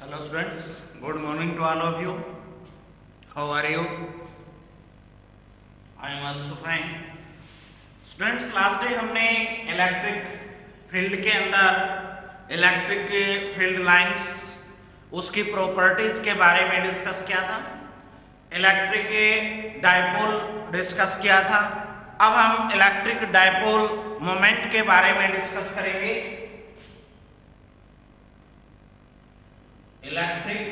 Hello students, good morning to all of you. How are you? I am also fine. Students, last day हमने electric field के अंदर electric field lines उसकी properties के बारे में discuss किया था, इलेक्ट्रिक डायपोल डिस्कस किया था। अब हम इलेक्ट्रिक डायपोल मोमेंट के बारे में डिस्कस करेंगे। इलेक्ट्रिक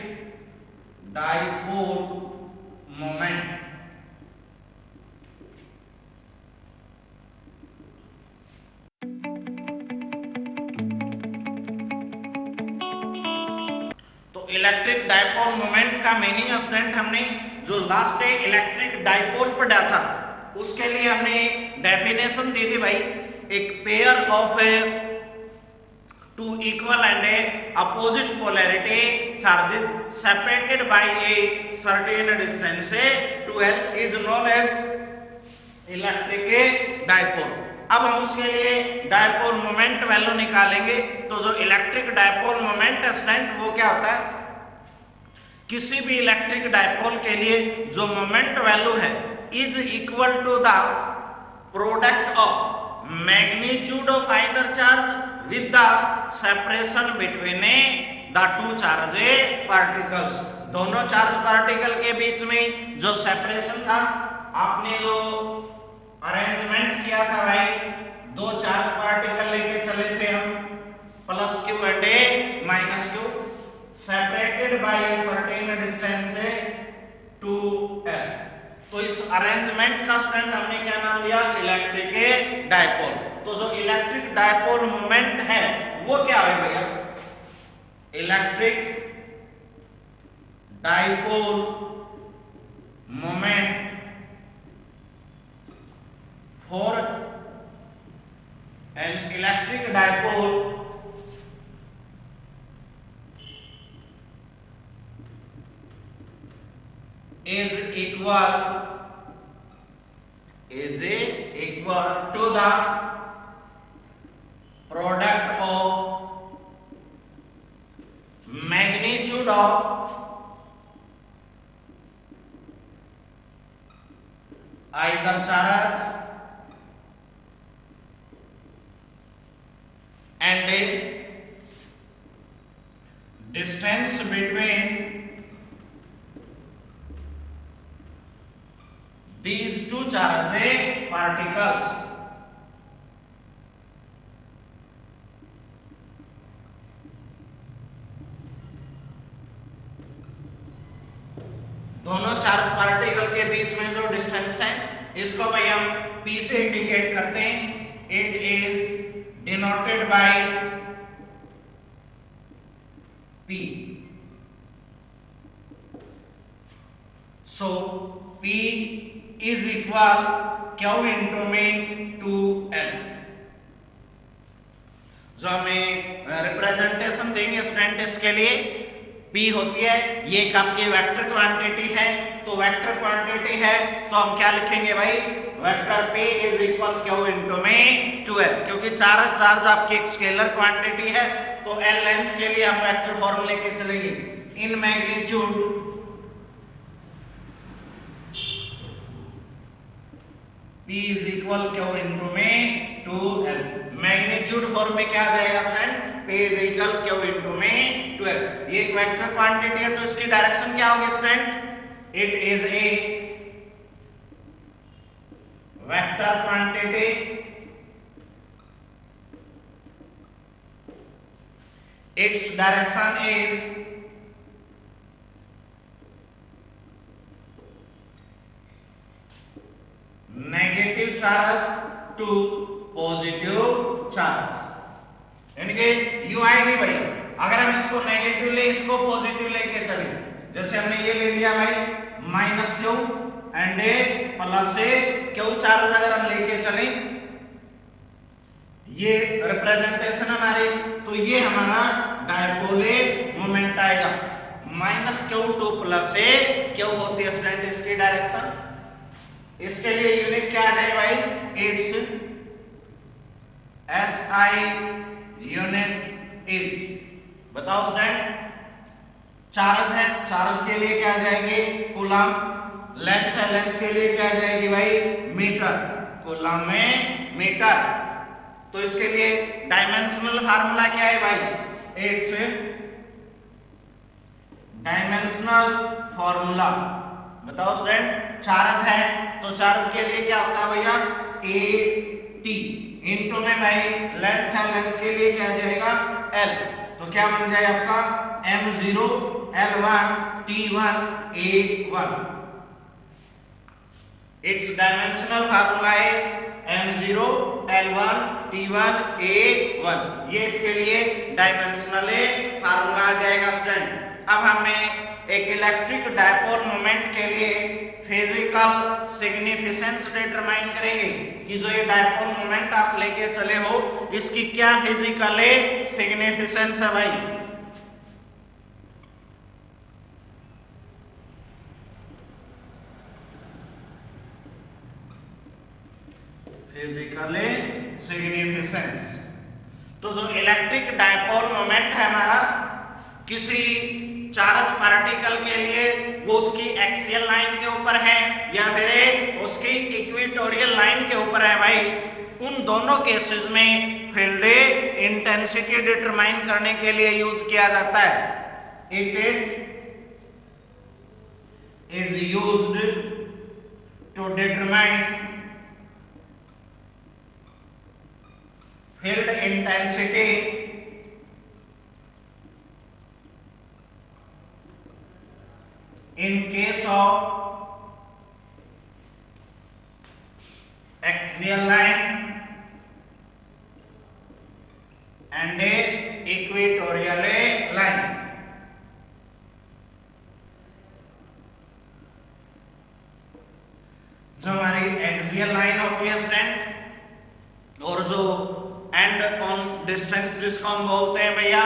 डायपोल मोमेंट तो इलेक्ट्रिक डायपोल मोमेंट का मीनिंग स्टूडेंट हमने जो लास्ट डे इलेक्ट्रिक डायपोल पढ़ा था उसके लिए हमने डेफिनेशन दी थी भाई, एक pair of two equal and opposite polarity charges separated by a certain distance to L is known as electric dipole। अब हम उसके लिए डायपोल मोमेंट वैल्यू निकालेंगे। तो जो इलेक्ट्रिक डायपोल मोमेंट स्टूडेंट वो क्या होता है, किसी भी इलेक्ट्रिक डायपोल के लिए जो मोमेंट वैल्यू है is equal to the product of magnitude of either charge with the separation between the two charge particles। दोनों चार्ज पार्टिकल के बीच में जो सेपरेशन था, आपने जो अरेंजमेंट किया था भाई, दो चार्ज पार्टिकल लेके चले थे हम, plus Q and minus Q, separated by a certain distance two L. तो इस अरेंजमेंट का स्टूडेंट हमने क्या नाम दिया, इलेक्ट्रिक डायपोल। तो जो इलेक्ट्रिक डायपोल मोमेंट है वो क्या है भैया, electric dipole moment for an electric dipole is equal to the product of magnitude of either charge and a distance between these two charge particles। दोनों चार्ज पार्टिकल के बीच में जो डिस्टेंस है इसको भाई हम P से इंडिकेट करते हैं। It is denoted by P। So P is equal Q into में 2L। जो हमें रिप्रेजेंटेशन देंगे स्टूडेंट इसके लिए, P होती है, ये एक आपकी वेक्टर क्वांटिटी है, तो वेक्टर क्वांटिटी है तो हम क्या लिखेंगे भाई, vector P is equal Q into में 2L। क्योंकि चार्ज आपकी एक स्केलर क्वांटिटी है तो L लेंथ के लिए हम वेक्टर फॉर्म लेके चलेंगे। In magnitude P is equal Q into में 2L। मैग्नीट्यूड फॉर्म में क्या आ जाएगा friend, P is equal Q into में 2L। ये एक वेक्टर क्वांटिटी है तो इसकी डायरेक्शन क्या होगी friend, it is a vector quantity its direction is negative charge to positive charge. यानी कि यू आएगी भाई, अगर हम इसको नेगेटिव ले इसको पॉजिटिव लेके चले, जैसे हमने ये ले लिया भाई minus Q and plus Q charge अगर हम लेके चले, ये रिप्रेजेंटेशन हमारी, तो ये हमारा डायपोल मोमेंट आएगा। Minus Q to plus Q होती है स्टूडेंट इसकी डायरेक्शन। इसके लिए यूनिट क्या आ जाए भाई, इट्स SI यूनिट इज, बताओ स्टूडेंट चार्ज है, चार्ज के लिए क्या आ जाएगी कूलम, लेंथ है, लेंथ के लिए क्या आ जाएगी भाई मीटर, कूलम में मीटर। तो इसके लिए डायमेंशनल फार्मूला क्या है भाई, इट्स डायमेंशनल फार्मूला। बताओ स्टूडेंट, चार्ज है तो चार्ज के लिए क्या होता है भैया ए टी, इंटू में भाई लेंथ है, लेंथ के लिए क्या आ जाएगा एल, तो क्या बन जाए आपका m0 l1 t1 a1। It's dimensional formula is m0 l1 t1 a1। ये इसके लिए डायमेंशनल फार्मूला आ जाएगा स्टूडेंट। अब हमें एक इलेक्ट्रिक डायपोल मोमेंट के लिए फिजिकल सिग्निफिकेंस डिटरमाइन करेंगे कि जो ये डायपोल मोमेंट आप लेके चले हो इसकी क्या फिजिकल सिग्निफिकेंस है भाई। फिजिकल सिग्निफिकेंस, तो जो इलेक्ट्रिक डायपोल मोमेंट है हमारा किसी चार्ज पार्टिकल के लिए वो उसकी एक्सियल लाइन के ऊपर है या फिर उसकी इक्वेटोरियल लाइन के ऊपर है भाई, उन दोनों केसेस में फील्ड इंटेंसिटी डिटरमाइन करने के लिए यूज किया जाता है। It is used to determine field intensity in case of axial line and a equatorial line। जो हमारी एक्सियल लाइन होती है स्टूडेंट और जो एंड ऑन डिस्टेंस जिसको हम बोलते हैं भैया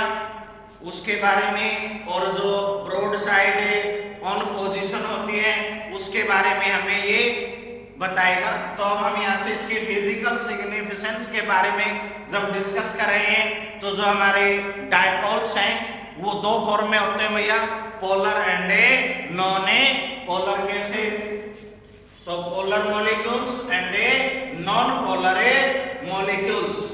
उसके बारे में, और जो ब्रॉड साइड ऑन पोजीशन होती है उसके बारे में हमें ये बताएगा। तो अब हम यहाँ से इसकी फिजिकल सिग्निफिकेंस के बारे में जब डिस्कस कर रहे हैं तो जो हमारे डायपोल्स हैं वो दो फॉर्म में होते हैं भैया, polar and a non a polar cases. तो polar molecules and a non polar molecules.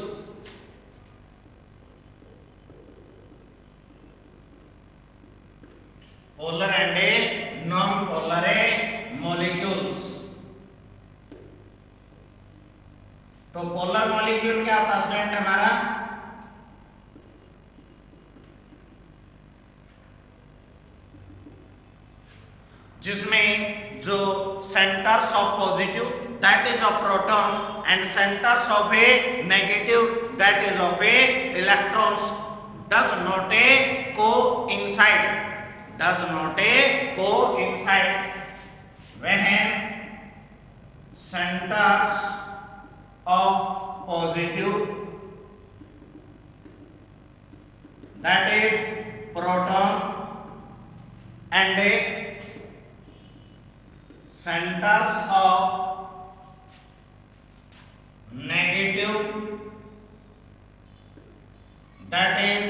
Polar and a non polar molecules. तो पोलर मॉलिक्यूल क्या होता है स्टूडेंट हमारा, जिसमें जो centres of positive that is of proton and centres of a negative that is of a electrons does not a coincide, does not a coincide when centers of positive that is proton and a centers of negative that is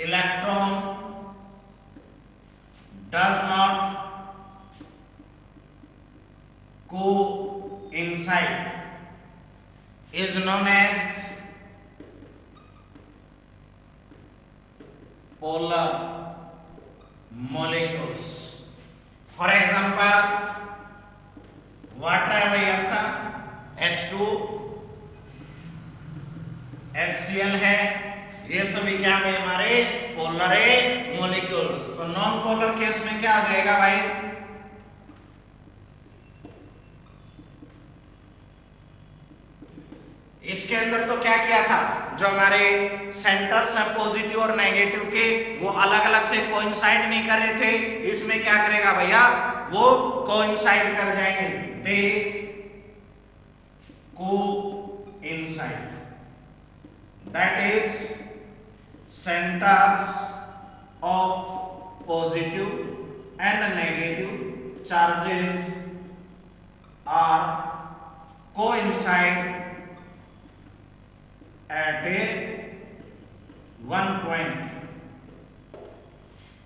electron does not coincide is known as polar molecules। For example water है भाई आपका H2 HCl है, ये सभी क्या है हमारे polar molecules. तो नॉन पोलर केस में क्या आ जाएगा भाई, इसके अंदर तो क्या किया था, जो हमारे सेंटर्स हैं पॉजिटिव और नेगेटिव के वो अलग अलग थे, कोइंसाइड नहीं कर रहे थे। इसमें क्या करेगा भैया, वो कोइंसाइड कर जाएंगे, they coincide, that is centers of positive and negative charges are coincide at a one point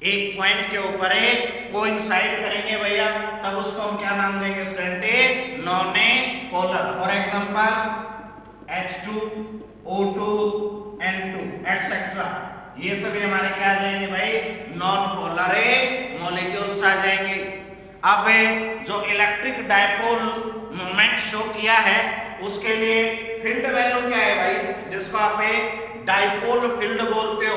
एक पॉइंट के ऊपर कोइंसाइड करेंगे भैया, तब उसको हम क्या नाम देंगे student? Non polar. For example H2 O2 N2 etcetera, ये सभी हमारे क्या आ जाएंगे भाई? नॉन पोलर मॉलिक्यूल्स आ जाएंगे। अब जो इलेक्ट्रिक डायपोल मोमेंट शो किया है उसके लिए फील्ड वैल्यू क्या है भाई, जिसको आप डायपोल फील्ड बोलते हो,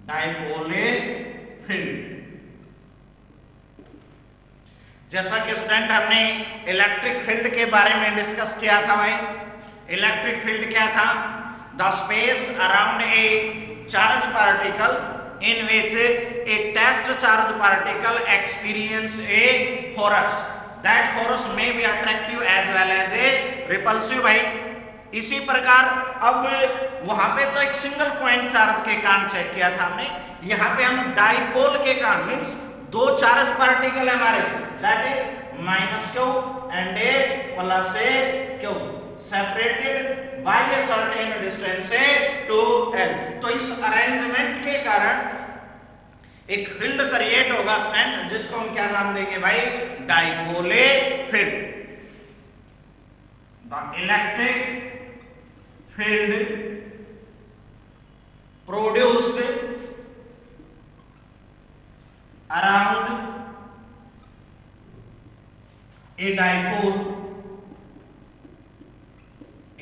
डायपोल फील्ड। जैसा कि स्टूडेंट हमने इलेक्ट्रिक फील्ड के बारे में डिस्कस किया था भाई, इलेक्ट्रिक फील्ड क्या था? The space around a charge particle in which a test charge particle experience a force, that force may be attractive as well as a repulsive भाई। इसी प्रकार अब वहां पे तो एक सिंगल पॉइंट चार्ज के कारण चेक किया था हमने, यहाँ पे हम डाइपोल के कारण मीन्स दो चार्ज पार्टिकल हमारे, that is minus Q and a plus a Q, separated by a certain distance two L. तो इस अरेंजमेंट के कारण एक फील्ड क्रिएट होगा स्टूडेंट, जिसको हम क्या नाम देंगे भाई? Dipole field. The electric field produced around a dipole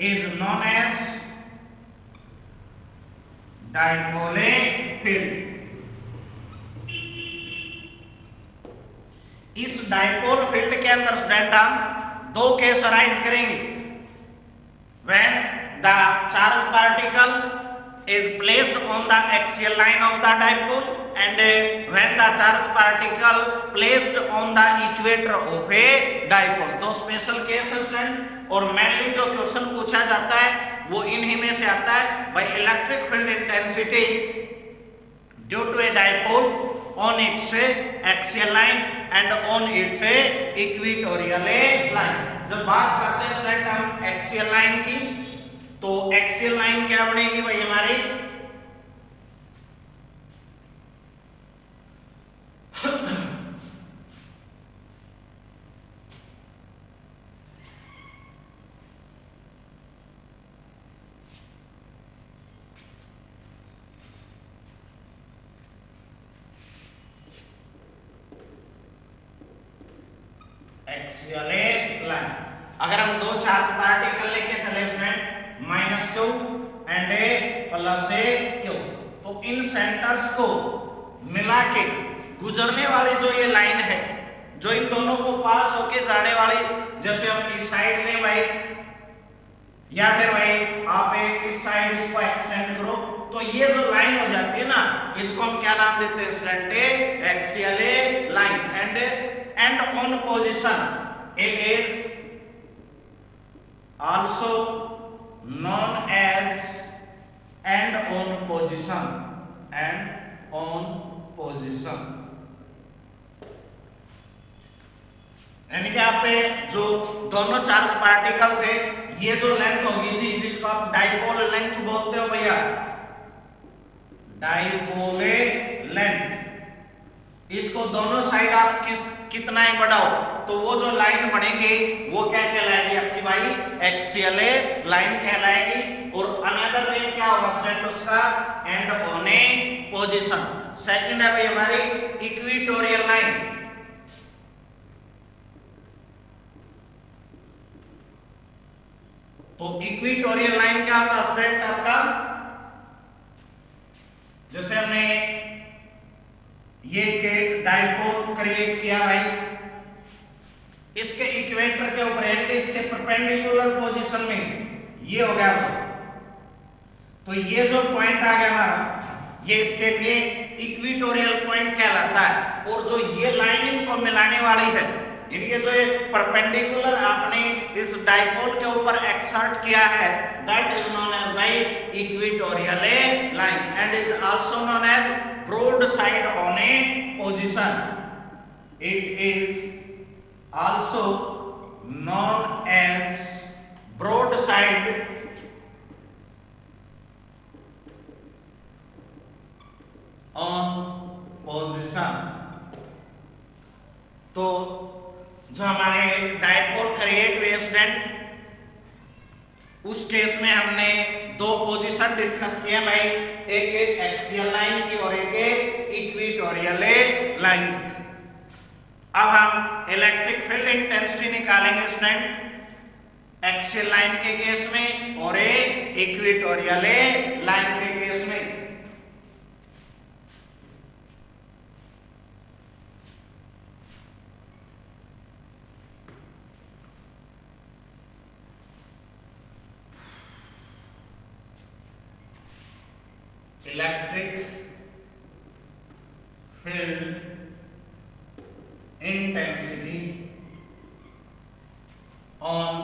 is known as dipole field। इस डाइपोल फील्ड के अंदर स्टूडेंट हम दो केस अराइज करेंगे। when the charge particle is placed on the axial line of the dipole and when the charge particle placed on the equator of a dipole। दो special case है student, और mainly जो question पूछा जाता है वो इन्हीं में से आता है भाई। Electric field intensity due to a dipole on its axial line and on its equatorial line. जब बात करते हैं स्टूडेंट हम एक्सियल लाइन की, तो एक्सियल लाइन क्या बनेगी भाई हमारी? Axial line. अगर हम दो चार्ज पार्टिकल लेके चले इसमें minus Q and a plus a Q, तो इन सेंटर्स को मिला के गुजरने वाली जो ये लाइन है, जो इन दोनों को पास होके जाने वाली, जैसे हम इस साइड लें भाई, या फिर भाई आप इस साइड इसको एक्सटेंड करो, तो ये जो लाइन हो जाती है ना, इसको हम क्या नाम देते हैं student? Axial line. and on position it is also known as and on position and on position। यानी कि आप जो दोनों चार्ज पार्टिकल थे, ये जो लेंथ होगी थी जिसको आप डाइपोल लेंथ बोलते हो भैया, डाइपोल लेंथ, इसको दोनों साइड आप कितना ही बढ़ाओ तो वो जो लाइन बनेगी वो क्या कहलाएगी आपकी भाई? एक्सियल लाइन कहलाएगी। और अनदर नेम क्या होगा स्टूडेंट उसका? And on A position. Second है भाई हमारी इक्वेटोरियल लाइन। तो इक्वेटोरियल लाइन क्या होता है स्टूडेंट आपका? जैसे हमने ये डाइपोल क्रिएट किया भाई, इसके इक्वेटर के ऊपर यानी इसके परपेंडिकुलर पोजीशन में ये हो गया, तो ये जो पॉइंट आ गया हमारा, ये इसके लिए इक्वेटोरियल पॉइंट कहलाता है। और जो ये लाइन इनको मिलाने वाली है, इनके जो ये परपेंडिकुलर आपने इस डाइपोल के ऊपर एक्सर्ट किया है, that is known as by equatorial line and is also known as broadside on a position। It is also known as broadside on position. तो जो हमारे डायपोल क्रिएट हुए स्टूडेंट, उस केस में हमने दो पोजीशन डिस्कस किया भाई, एक एक्सियल लाइन की और एक इक्वेटोरियल लाइन की। अब हम इलेक्ट्रिक फील्ड इंटेंसिटी निकालेंगे स्टूडेंट एक्सियल लाइन के केस में और एक इक्वेटोरियल लाइन के केस में। Electric field intensity on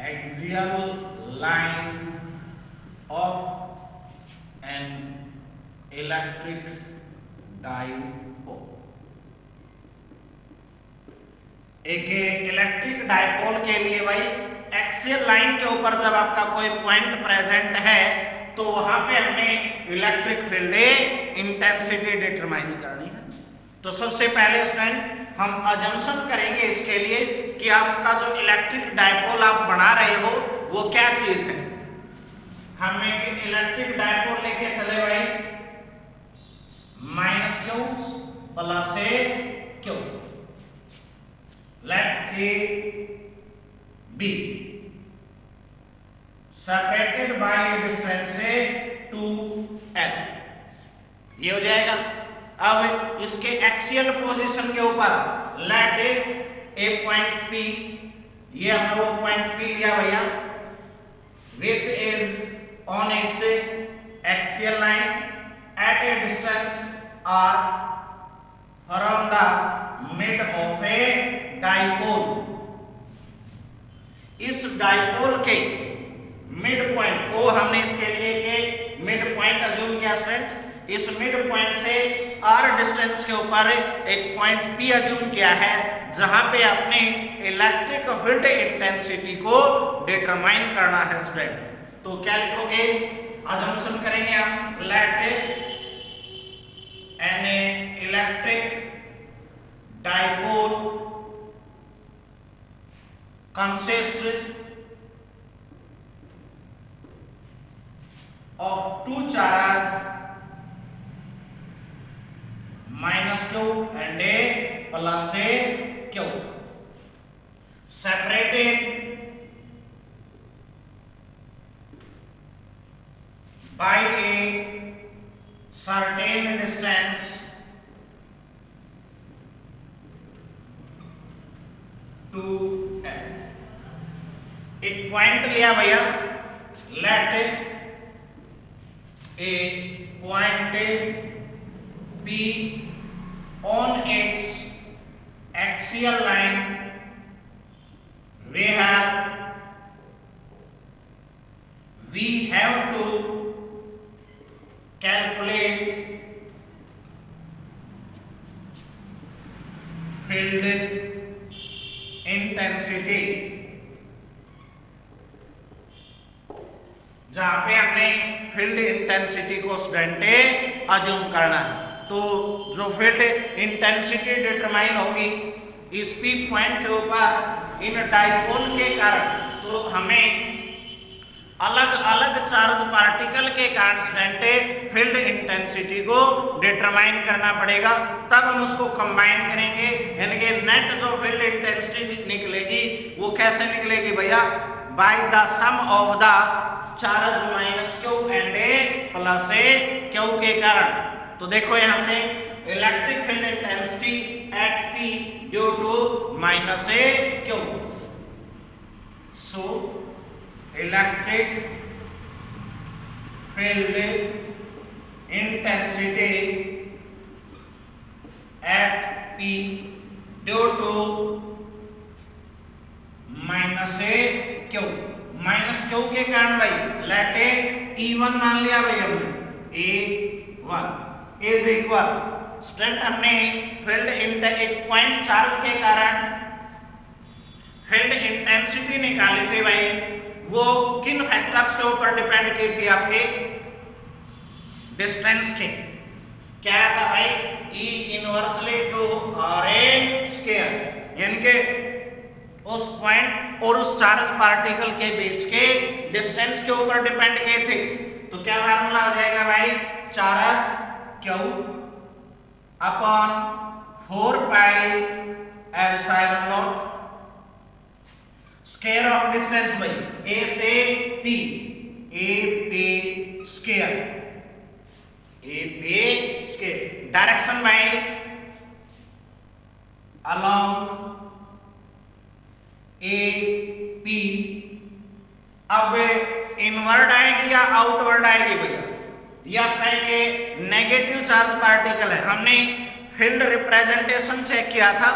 axial line of an electric dipole। एक इलेक्ट्रिक डायपोल के लिए भाई एक्सियल लाइन के ऊपर जब आपका कोई पॉइंट प्रेजेंट है तो वहां पे हमें इलेक्ट्रिक फील्ड इंटेंसिटी डिटरमाइन करनी है। तो सबसे पहले स्टूडेंट हम अजम्पशन करेंगे इसके लिए कि आपका जो इलेक्ट्रिक डायपोल आप बना रहे हो वो क्या चीज है। हम एक इलेक्ट्रिक डायपोल लेके चले भाई minus Q plus a Q, let A B separated by distance से 2l। ये हो जाएगा। अब इसके एक्सियल पोजीशन के ऊपर लेट ए पॉइंट P, ये हमने वो पॉइंट P लिया भैया, which is on its axial line at A distance r from the mid of A dipole. इस डायपोल के मिड पॉइंट को हमने इसके लिए एक मिड पॉइंट अज्यूम किया स्टूडेंट। इस मिड पॉइंट से r डिस्टेंस के ऊपर एक पॉइंट P अज्यूम किया है जहां पे आपने इलेक्ट्रिक फील्ड इंटेंसिटी को डिटरमाइन करना है स्टूडेंट। तो क्या लिखोगे, अजम्पशन करेंगे हम, let an electric dipole consist of two charge minus q and a plus a q separated by a certain distance to l। एक पॉइंट लिया भैया, let a point P on its axial line we have to calculate field intensity। जहां पे हमने field intensity को student assume करना है। तो जो फील्ड इंटेंसिटी डिटरमाइन होगी इस P पॉइंट के ऊपर इन डायपोल के कारण, तो हमें अलग अलग चार्ज पार्टिकल के कारण स्टूडेंट फील्ड इंटेंसिटी को डिटरमाइन करना पड़ेगा। तब हम उसको कंबाइन करेंगे, यानी कि नेट जो फील्ड इंटेंसिटी निकलेगी वो कैसे निकलेगी भैया, by the sum of the charge minus Q and a plus a Q के कारण। तो देखो यहां से electric field intensity at P due to minus a Q, so electric field intensity at P due to minus a Q, minus Q के कारण भाई late ए E1 मान लिया भाई हमने, E1 इज इक्वल स्टूडेंट हमने फील्ड एक पॉइंट चार्ज के कारण फील्ड इंटेंसिटी निकाली थी भाई, वो किन फैक्टर्स के ऊपर डिपेंड की थी आपके, डिस्टेंस के क्या था भाई, E inversely to R a square, यानी कि उस पॉइंट और उस चार्ज पार्टिकल के बीच के डिस्टेंस के ऊपर डिपेंड किए थे। तो क्या फार्मूला आ जाएगा भाई, charge Q upon 4 pi epsilon not square of distance भाई A से P, A P square, A P square, direction भाई अलोंग ए पी। अब इनवर्ड आएगी या आउटवर्ड आएगी भैया, या कहेंगे नेगेटिव चार्ज पार्टिकल है। हमने फील्ड रिप्रेजेंटेशन चेक किया था,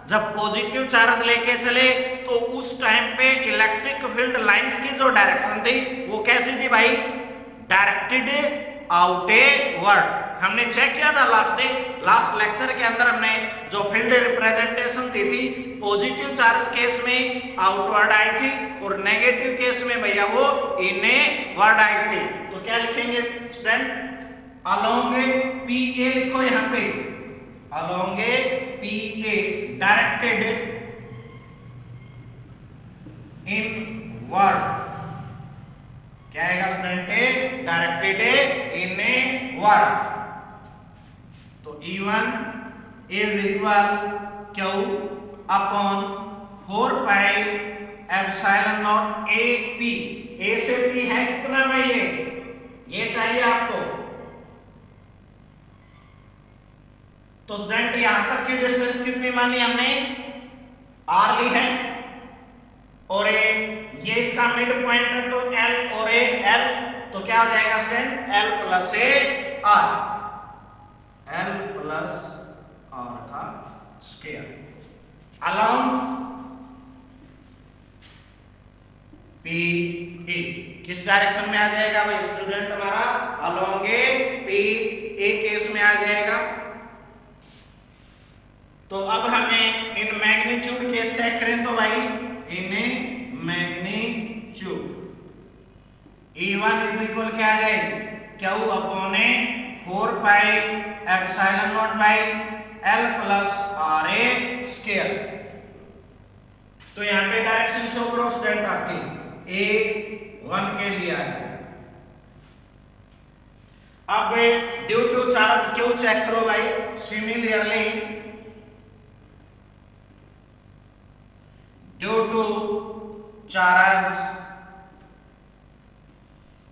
जब पॉजिटिव चार्ज लेके चले तो उस टाइम पे इलेक्ट्रिक फील्ड लाइंस की जो डायरेक्शन थी वो कैसी थी भाई, डायरेक्टेड आउटवर्ड। हमने चेक किया था लास्ट लेक्चर के अंदर, हमने जो फील्ड रिप्रेजेंटेशन दी थी पॉजिटिव चार्ज केस में आउटवर्ड आई थी और नेगेटिव केस में भैया वो इनवर्ड आई थी। तो क्या लिखेंगे स्टूडेंट, अलोंग पी ए लिखो यहां पे, along P A directed inward, क्या आएगा स्टूडेंट, डायरेक्टेड इनवर्ड। तो E1 is equal Q upon 4 pi epsilon not A P. A से पी है कितना भाई, ये चाहिए आपको। तो स्टूडेंट यहां तक की डिस्टेंस कितनी मानी हमने, R ली है, और ये इसका मिड पॉइंट है तो L और L, तो क्या हो जाएगा student, L plus R, L plus R का स्क्वायर अलोंग पी ए। किस डायरेक्शन में आ जाएगा भाई स्टूडेंट हमारा, अलोंग पी ए केस में आ जाएगा। तो अब हमें इन मैग्नीट्यूड केस चेक करें तो भाई in magnitude E1 is equal क्या आ जाए, Q upon 4 pi epsilon not by L plus R A square. तो यहां पे डायरेक्शन शो करो स्टूडेंट आपकी A1 के लिए है। अब ड्यू टू चार्ज क्यों चेक करो भाई, similarly due to charge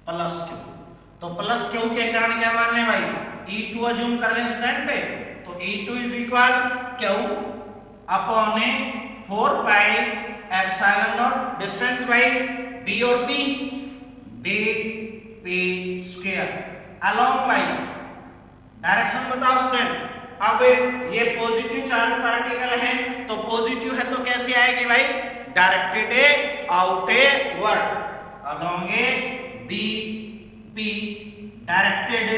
plus Q, तो प्लस क्यू के कारण क्या मान लें भाई, E2 अज्यूम कर लें स्टूडेंट पे, तो E2 is equal Q upon 4 pi epsilon naught distance by B और P, B P square along by direction बताओ स्टूडेंट। अब ये पॉजिटिव चार्ज पार्टिकल है तो पॉजिटिव है तो कैसे आएगी भाई, directed outward along B P directed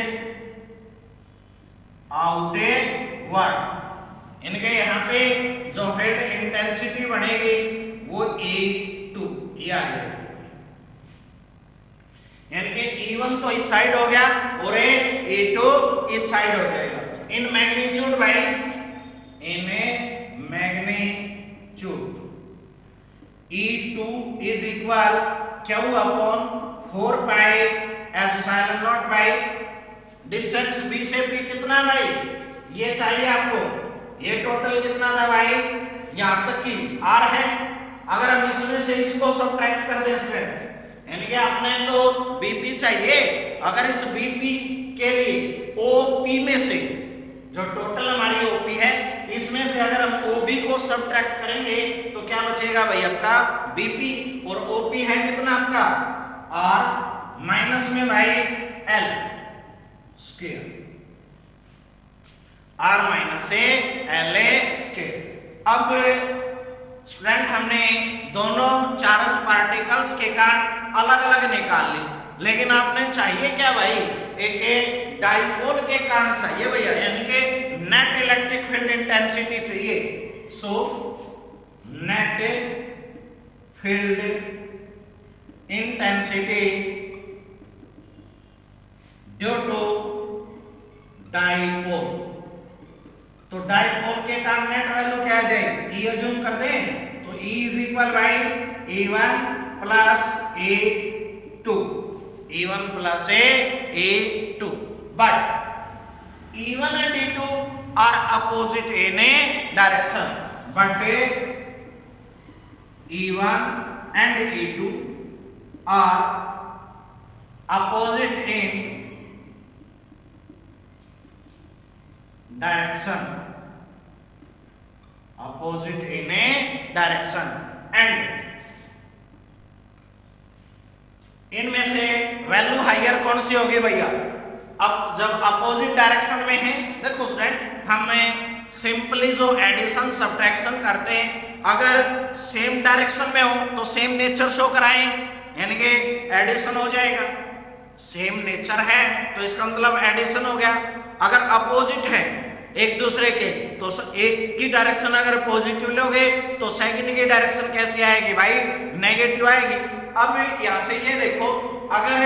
outward. इनके यहाँ पे जो फील्ड इंटेंसिटी बढ़ेगी वो E2 ये आ जाएगी, यानी कि E1 तो इस साइड हो गया और E2 इस साइड हो जाएगा। इन मैग्नीट्यूड भाई, in magnitude E2 is equal Q upon 4 pi epsilon not by distance B से P कितना भाई, ये चाहिए आपको। ये टोटल कितना था भाई, यहां तक की R है, अगर हम इसमें से इसको सबट्रैक्ट कर दें स्टूडेंट, यानी कि आपने तो BP चाहिए, अगर इस BP के लिए OP में से जो टोटल हमारी OP है इसमें से अगर हम OB को सबट्रैक्ट करेंगे तो क्या बचेगा भाई आपका BP, और OP है कितना आपका R माइनस में भाई L square, R minus L square. अब स्टूडेंट हमने दोनों चार्ज पार्टिकल्स के कारण अलग अलग निकाल ली, लेकिन आपने चाहिए क्या भाई, एक डाइपोल के कारण चाहिए भैया, यानी कि नेट इलेक्ट्रिक फील्ड इंटेंसिटी चाहिए। So net field intensity due to dipole. तो डाइपोल के का नेट वैल्यू क्या आ जाएगी, ई अज्यूम कर दें तो E is equal by A1 plus A2, A1 plus A2, but E1 and E2 are opposite in a direction, but E1 and E2 are opposite in direction, opposite in a direction, and इनमें से value higher कौन सी होगी भैया, अब जब opposite direction में है, देखो स्टूडेंट हमें सिंपली जो एडिशन सब्ट्रैक्शन करते हैं अगर सेम डायरेक्शन में हो तो सेम नेचर शो कराएं, यानी कि एडिशन हो जाएगा। सेम नेचर है तो इसका मतलब एडिशन हो गया। अगर अपोजिट है एक दूसरे के तो एक की डायरेक्शन अगर पॉजिटिव लोगे तो सेकंड की डायरेक्शन कैसी आएगी भाई, नेगेटिव आएगी। अब यहां से ये देखो, अगर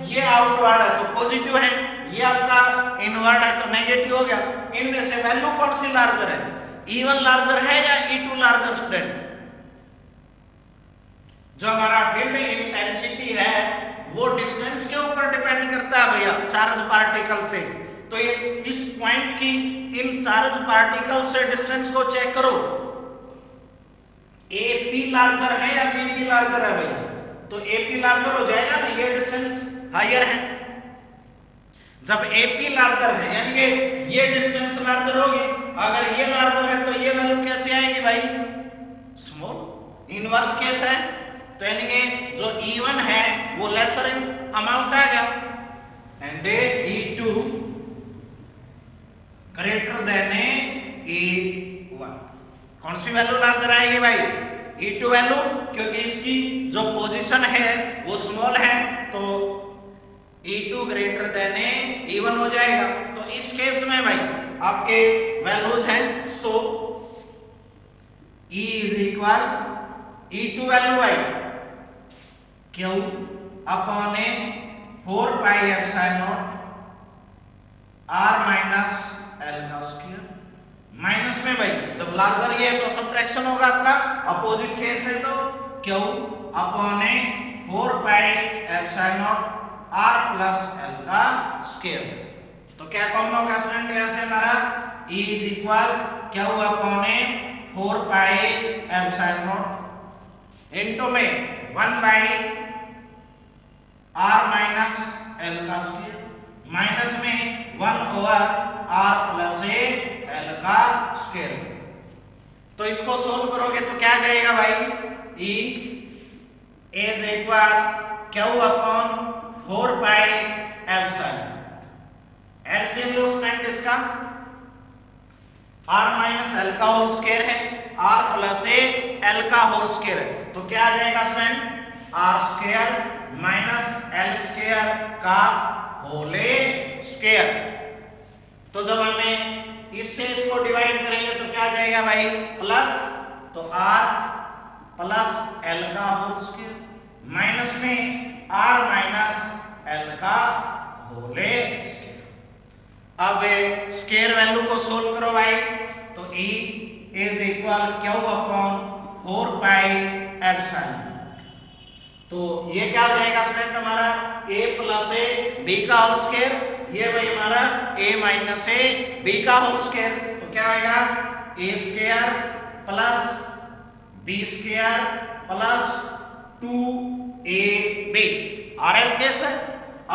ये आउटवर्ड है तो पॉजिटिव है, ये आपका इनवर्ड है तो नेगेटिव हो गया। इनमें से वैल्यू कौन सी लार्जर है, E1 लार्जर है या E2 लार्जर स्टूडेंट? जो हमारा फील्ड इंटेंसिटी है वो डिस्टेंस के ऊपर डिपेंड करता है भैया, चार्ज पार्टिकल से। तो ये इस पॉइंट की इन चार्ज पार्टिकल से डिस्टेंस को चेक करो, AP लार्जर है या BP लार्जर है भैया, तो AP लार्जर हो जाएगा ना, ये डिस्टेंस हायर है। जब AP लार्जर है यानी कि ये डिस्टेंस लार्जर होगी, अगर ये लार्जर है तो ये वैल्यू कैसे आएगी भाई, स्मॉल। इनवर्स केस है तो यानी कि जो E1 है वो लेसर इन अमाउंट आ गया and E2 greater than E1। कौन सी वैल्यू लार्जर आएगी भाई, E2 वैल्यू, क्योंकि इसकी जो पोजीशन है वो स्मॉल है तो E2 ग्रेटर देन E1 हो जाएगा। तो इस केस में भाई आपके वैल्यूज हैं, सो E is equal E2 value भाई Q upon 4 pi epsilon naught R minus L का स्क्वायर। माइनस में भाई जब लार्जर ये है तो सब्ट्रैक्शन होगा आपका, अपोजिट केस है तो Q upon 4 pi epsilon naught R plus L का स्क्वायर। तो क्या कॉमन होगा स्टूडेंट, यहां से हमारा E is equal Q upon 4 pi epsilon not into में 1 बाई R माइनस L का स्क्वायर माइनस में 1 ओवर R प्लस L का स्क्वायर। तो इसको सोल्व करोगे तो क्या जाएगा भाई, E is equal Q upon 4 pi epsilon, LCM low student इसका, R माइनस L का होल स्क्वायर है, R प्लस L का होल स्क्वायर है, तो क्या आ जाएगा student, R square minus L square का होल स्क्वायर। तो जब हमें इससे इसको डिवाइड करेंगे तो क्या आ जाएगा भाई, प्लस, तो R प्लस L का होल स्क्वायर माइनस में R माइनस L का होल स्क्वायर। अब स्क्वायर वैल्यू को सोल्व करो भाई, तो E is equal Q upon 4 pi epsilon. तो ये क्या हो जाएगा स्टूडेंट हमारा A प्लस B का होल स्क्वायर, ये भाई हमारा A माइनस B का होल स्क्वायर। तो क्या आएगा, A square plus B square plus 2AB, RL case है।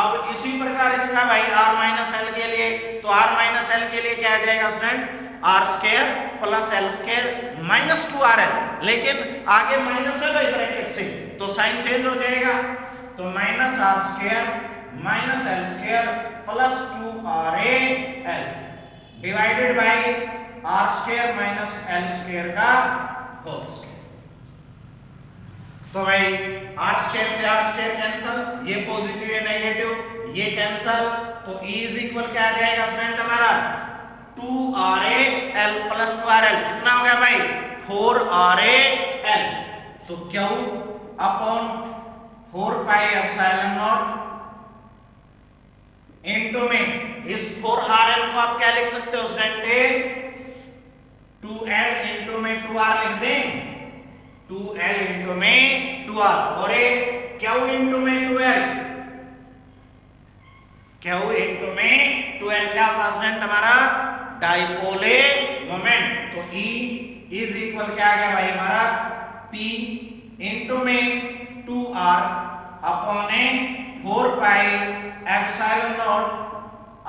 अब इसी प्रकार इसका भाई R माइनस L के लिए, तो R माइनस L के लिए क्या आ जाएगा student, R square plus L square minus 2RL, लेकिन आगे माइनस है भाई ब्रैकेट से तो साइन चेंज हो जाएगा, तो minus R square minus L square plus 2RL divided by R square minus L square का होल स्क्वायर। तो भाई R स्क्वायर से R स्क्वायर कैंसल, ये पॉजिटिव है नेगेटिव ये कैंसल, तो E इज इक्वल क्या आ जाएगा स्टूडेंट हमारा 2RL प्लस 2RL, कितना हो गया भाई 4RL। तो Q upon 4 pi epsilon not into में इस 4RL को आप क्या लिख सकते हो स्टूडेंट, 2L इंटू में 2R लिख दें, 2L इंटू में 2R, और Q इंटू में 2L, Q इंटू में 2L क्या होता है स्टूडेंट हमारा डाइपोले मोमेंट। तो E इज इक्वल क्या आ गया भाई हमारा P इंटू में 2R upon 4 pi epsilon naught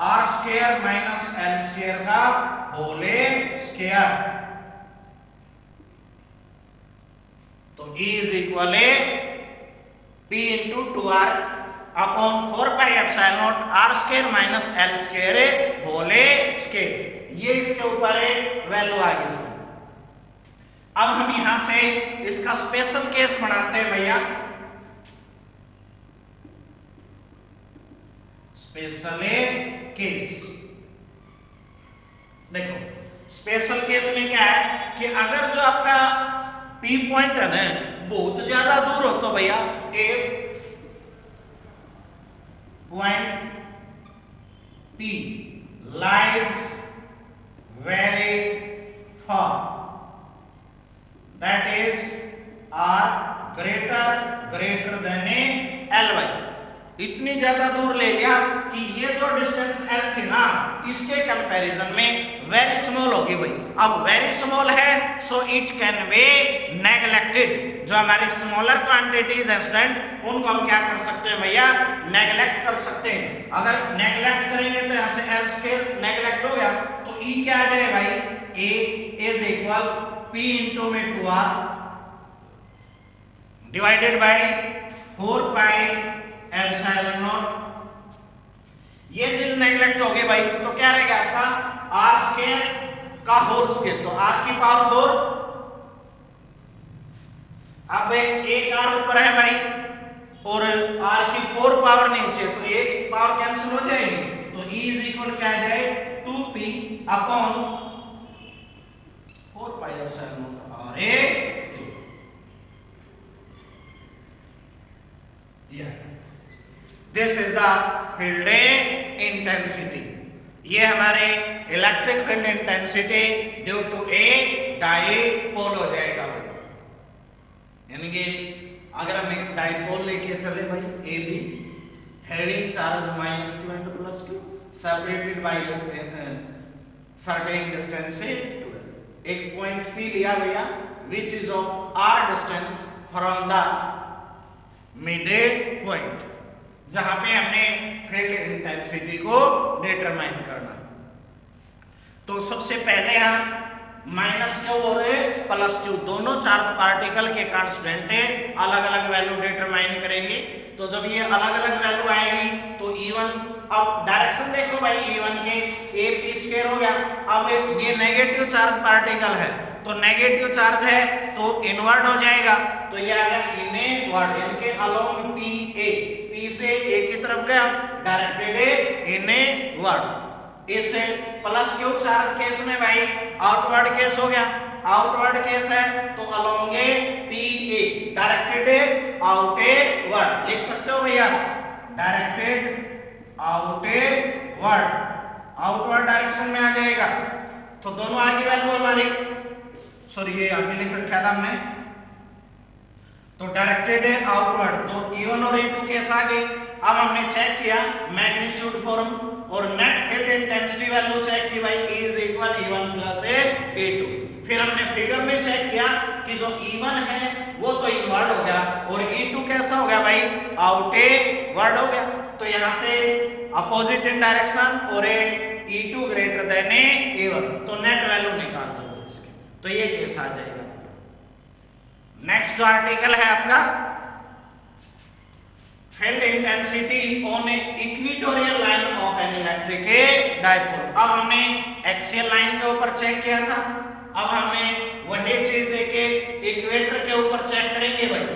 R square minus L square का होल स्क्वायर। तो E is equal P into 2R upon 4 pi epsilon naught R square minus L square whole square. ये इसके ऊपर value आ गई। अब हम यहां से इसका स्पेशल केस बनाते हैं भैया, स्पेशल केस। देखो स्पेशल केस में क्या है कि अगर जो आपका P पॉइंट है ना बहुत ज्यादा दूर हो तो भैया A point P lies very far, that is R greater than Ly। इतनी ज्यादा दूर ले लिया कि ये जो डिस्टेंस L थी ना इसके कंपैरिजन में वेरी स्मॉल होगी भाई। अब वेरी स्मॉल है so it can be neglected. जो हमारी स्मॉलर क्वांटिटीज है स्टूडेंट उनको हम क्या कर सकते हैं भैया नेग्लेक्ट कर सकते हैं। अगर नेग्लेक्ट करेंगे तो यहां से L स्क्वायर नेग्लेक्ट हो गया तो E क्या आ जाए भाई A is equal P into में 2R divided by 4 pi epsilon not. ये चीज नेग्लेक्ट हो गई भाई तो क्या रहेगा आपका R स्क्वायर का होल स्क्वायर। तो R की पावर 4, अब एक R ऊपर है भाई और R की 4 पावर नीचे तो एक पावर कैंसिल हो जाएगी। तो E इज इक्वल क्या आ जाए 2P upon 4 pi epsilon nought और this is the field intensity. ये हमारे electric field intensity due to a dipole हो जाएगा भाई। यानी कि अगर हम एक डाइपोल लेके चले भाई A be having charge minus q and plus q separated by certain distance से 12। एक पॉइंट P लिया भैया which is of r distance from the mid point, जहां पे हमने फील्ड इंटेंसिटी को डिटरमाइन करना। तो सबसे पहले हम माइनस क्यू और प्लस क्यू दोनों चार्ज पार्टिकल के कांस्टेंट अलग अलग वैल्यू डिटरमाइन करेंगे। तो जब ये अलग अलग वैल्यू आएगी तो E1, अब डायरेक्शन देखो भाई E1 के A P स्क्वायर हो गया। अब ये नेगेटिव चार्ज पार्टिकल है तो नेगेटिव चार्ज है तो इनवर्ड हो जाएगा। तो ये आ गया इनवर्ड इनके अलोंग P से A की तरफ गया डायरेक्टेड इनवर्ड। इस प्लस क्यू चार्ज केस में भाई आउटवर्ड केस हो गया। आउटवर्ड केस है तो अलोंग PA डायरेक्टेड आउटवर्ड लिख सकते हो भैया डायरेक्टेड आउटवर्ड, आउटवर्ड डायरेक्शन में आ जाएगा। तो दोनों आगे वैल्यू हमारी सॉरी ये अभी लिख रखा था हमने तो डायरेक्टेड आउटवर्ड तो E1 और E2 केस आ गए। अब हमने चेक किया मैग्नीट्यूड फॉर्म और net field intensity value check की भाई E is equal E1 plus E2। फिर हमने फिगर में चेक किया कि जो E1 है वो तो इनवर्ड हो गया और E2 कैसा हो गया भाई आउटवर्ड हो गया। तो यहां से अपोजिट इन डायरेक्शन और E2 ग्रेटर देन E1 तो नेट वैल्यू निकाल दो इसके। तो ये केस आ जाएगा। नेक्स्ट जो आर्टिकल है आपका field intensity on equatorial line of N electric dipole. अब हमने एक्सियल लाइन के ऊपर चेक किया था, अब हमें वही चीज है कि इक्वेटर के ऊपर चेक करेंगे भाई।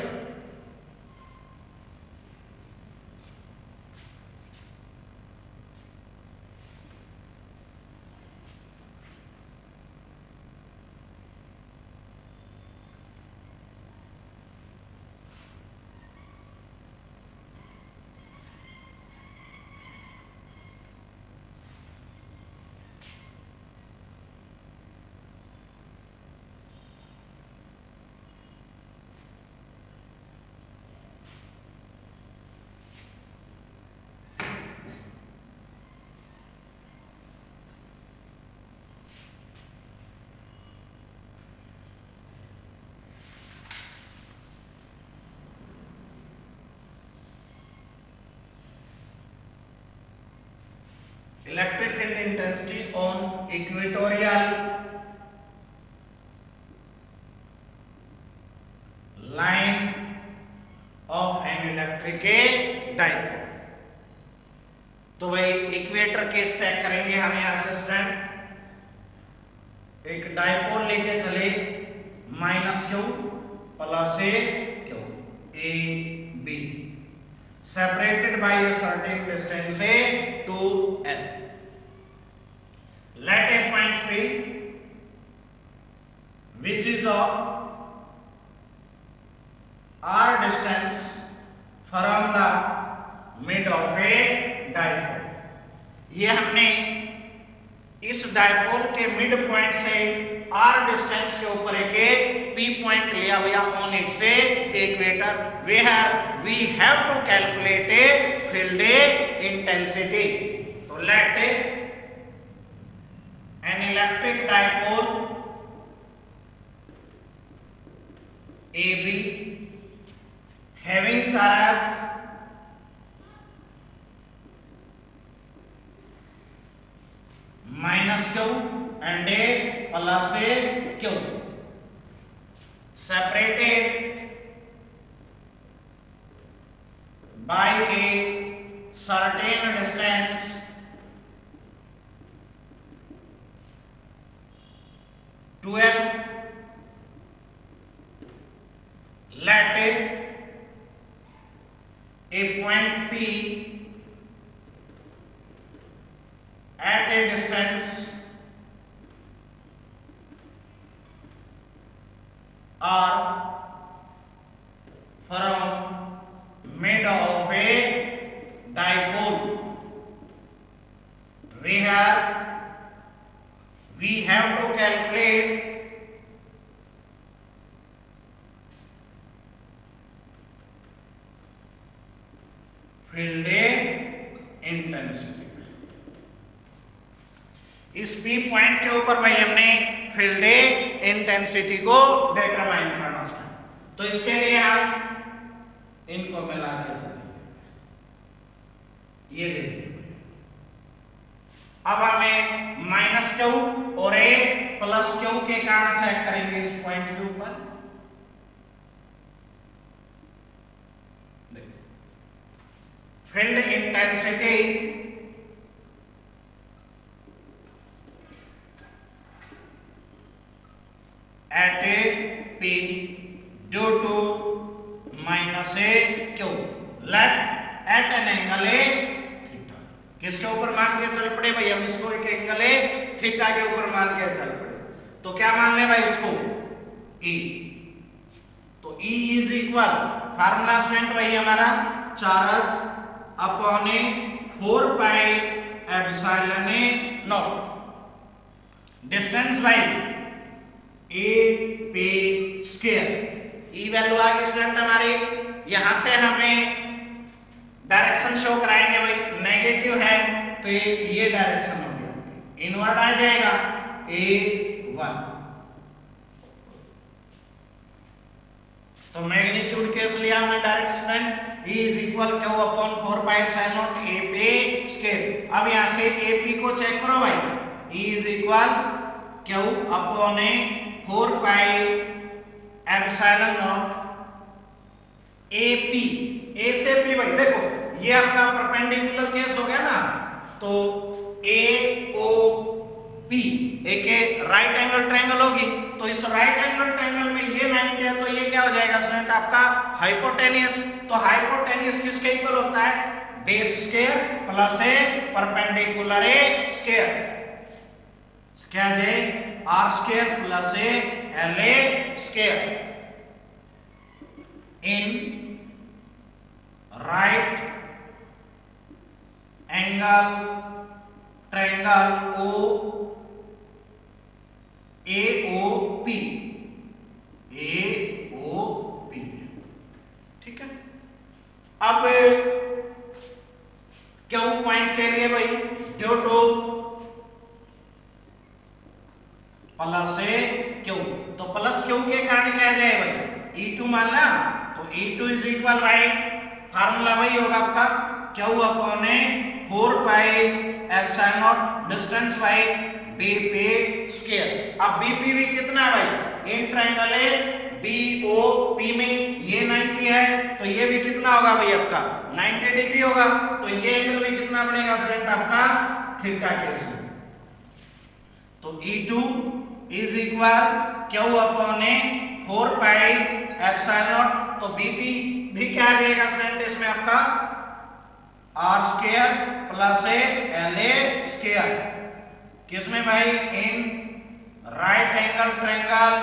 Electric field intensity on equatorial line of N electric dipole. तो भाई इक्वेटर केस चेक करेंगे हम यहां से स्टूडेंट। एक डाइपोल लेके चले -q + q a b separated by a certain distance say 2l. Let a point P which is of r distance from the mid of a dipole. ये हमने इस डाइपोल के मिड पॉइंट से r distance के ऊपर एक p point लिया भैया ऑन इट से equator, where we have to calculate a field intensity. तो let an electric dipole AB having charge -q and a + q separated by a certain distance to l. Let a point P at a distance r from mid of a dipole, where we have to calculate field intensity. इस P point के ऊपर भाई हमने field intensity को determine करना है। तो इसके लिए हम इनको मिला के चलेंगे, ये देखिए। अब हमें -q और a + q के कारण चेक करेंगे इस पॉइंट के ऊपर। Field intensity at a P due to -q let at an angle a theta. किसके ऊपर मान के चल पड़े भाई हम इसको, एक एंगल ए थीटा के ऊपर मान के चल पड़े। तो क्या मान ले भाई इसको E। तो E is equal formula student भाई हमारा charge upon 4 pi epsilon naught distance by A P square. E value आ गई स्टूडेंट हमारी। यहां से हमें डायरेक्शन शो कराएंगे भाई, नेगेटिव है तो ये डायरेक्शन हो गया, इनवर्ड आ जाएगा A1। तो मैग्नीट्यूड केस लिया हमने direction E is equal q upon 4 pi epsilon naught a p square. अब यहां से AP को चेक करो भाई, E is equal q upon 4 pi epsilon not AP। A से P भाई देखो ये आपका परपेंडिकुलर केस हो गया ना, तो AOP एक राइट एंगल ट्रायंगल होगी। तो इस राइट एंगल ट्रायंगल में ये 90 है, तो ये क्या हो जाएगा स्टूडेंट आपका हाइपोटेनियस। तो हाइपोटेनियस किसके इक्वल होता है? Base square plus a perpendicular a square. क्या है? R square plus a L a square in right angle triangle O AOP। ठीक है। अब क्यू पॉइंट के लिए भाई ड्यू टू प्लस क्यू, तो प्लस क्यू के कारण क्या आ जाए भाई E2 मान ला, तो E2 इज इक्वल भाई फार्मूला वही होगा आपका Q upon 4 pi epsilon naught distance by BP square. अब बीपी भी कितना है भाई, इन ट्रायंगल है बीओपी में ये 90 है तो ये भी कितना होगा भाई आपका 90 डिग्री होगा, तो ये एंगल भी कितना बनेगा स्टूडेंट आपका थीटा केस में। तो E2 is equal Q upon A 4 pi epsilon naught, तो बीपी भी क्या आ जाएगा स्टूडेंट इसमें आपका R square plus L a square, किसमें भाई in right angle triangle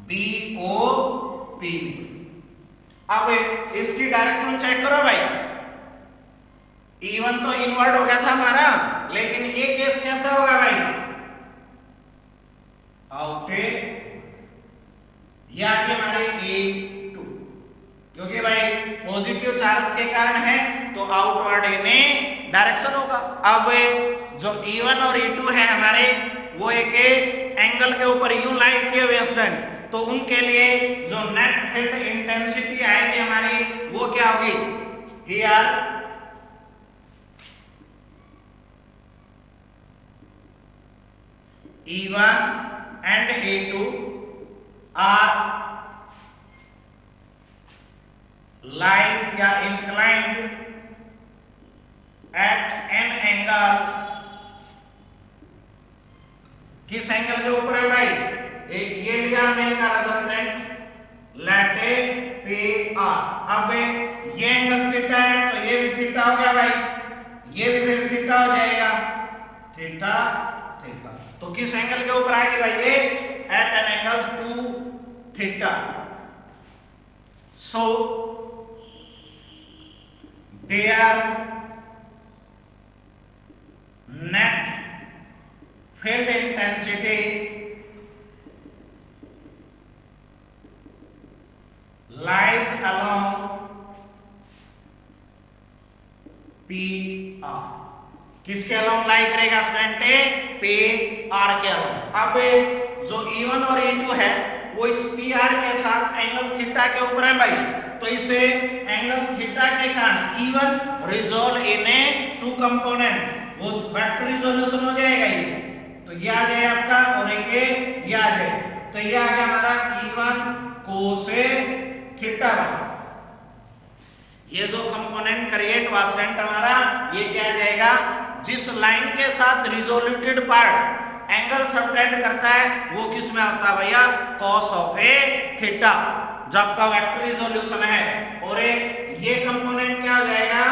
BOP में। अब इसकी डायरेक्शन चेक करो भाई, E1 तो इनवर्ड हो गया था हमारा, लेकिन ये केस कैसा होगा भाई आउटवर्ड, या कि हमारे E2, क्योंकि भाई पॉजिटिव चार्ज के कारण है तो आउटवर्ड में डायरेक्शन होगा। अब जो E1 और E2 है हमारे वो एक एंगल के ऊपर यूं लाई किए हुए स्टूडेंट, तो उनके लिए जो नेट फील्ड इंटेंसिटी आएगी हमारी वो क्या होगी, here E1 and E2 are lies या inclined at an angle, किस एंगल के ऊपर है भाई, ये लिया हमने इनका resultant let a P R. अब ये एंगल थीटा है तो ये भी थीटा हो गया भाई, ये भी फिर थीटा हो जाएगा, थीटा थीटा, तो किस एंगल के ऊपर आएगी भाई ये at an angle two theta. So there net field intensity lies along PR, किसके अलॉन्ग लाई करेगा स्टूडेंट, PR के अलॉन्ग। अब जो E1 और E2 है वो इस PR के साथ एंगल थीटा के ऊपर है भाई, तो इसे एंगल थीटा के कारण E1 resolve in a two component, वो वेक्टर रिजोल्यूशन हो जाएगा ये, तो ये आ जाए आपका और एक ये आ जाए, तो ये आ गया हमारा E1 कोस थीटा। ये जो कंपोनेंट क्रिएट हुआ स्टूडेंट हमारा ये क्या आ जाएगा, जिस लाइन के साथ रिजोल्यूटेड पार्ट एंगल सबटेंड करता है वो किस में आता है भैया, कॉस ऑफ ए थीटा, जो आपका वेक्टर रिजोल्यूशन है, और ये कंपोनेंट क्या हो जाएगा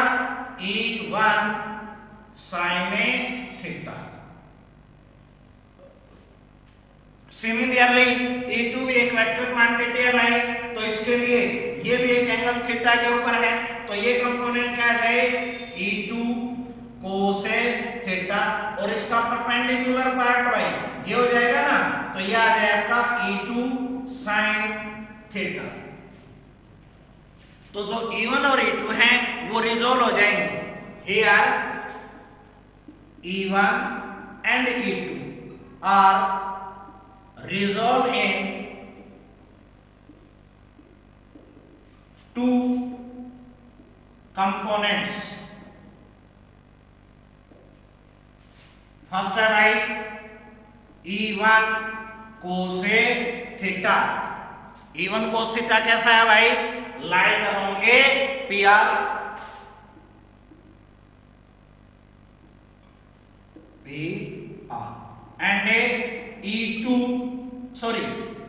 E1 साइन ए थीटा। सिमिलरली E2 भी एक वेक्टर क्वांटिटी है भाई, तो इसके लिए ये भी एक एंगल थीटा के ऊपर है, तो ये कंपोनेंट क्या आ जाए E2 कोस थीटा, और इसका परपेंडिकुलर पार्ट भाई ये हो जाएगा ना, तो ये आ जाए आपका E2 साइन थीटा। तो जो E1 और E2 हैं वो रिजोल्व हो जाएंगे, here E1 and E2 are resolve in two components। First है भाई E1 cos theta, E1 cos theta कैसा है भाई, lies along A PR, and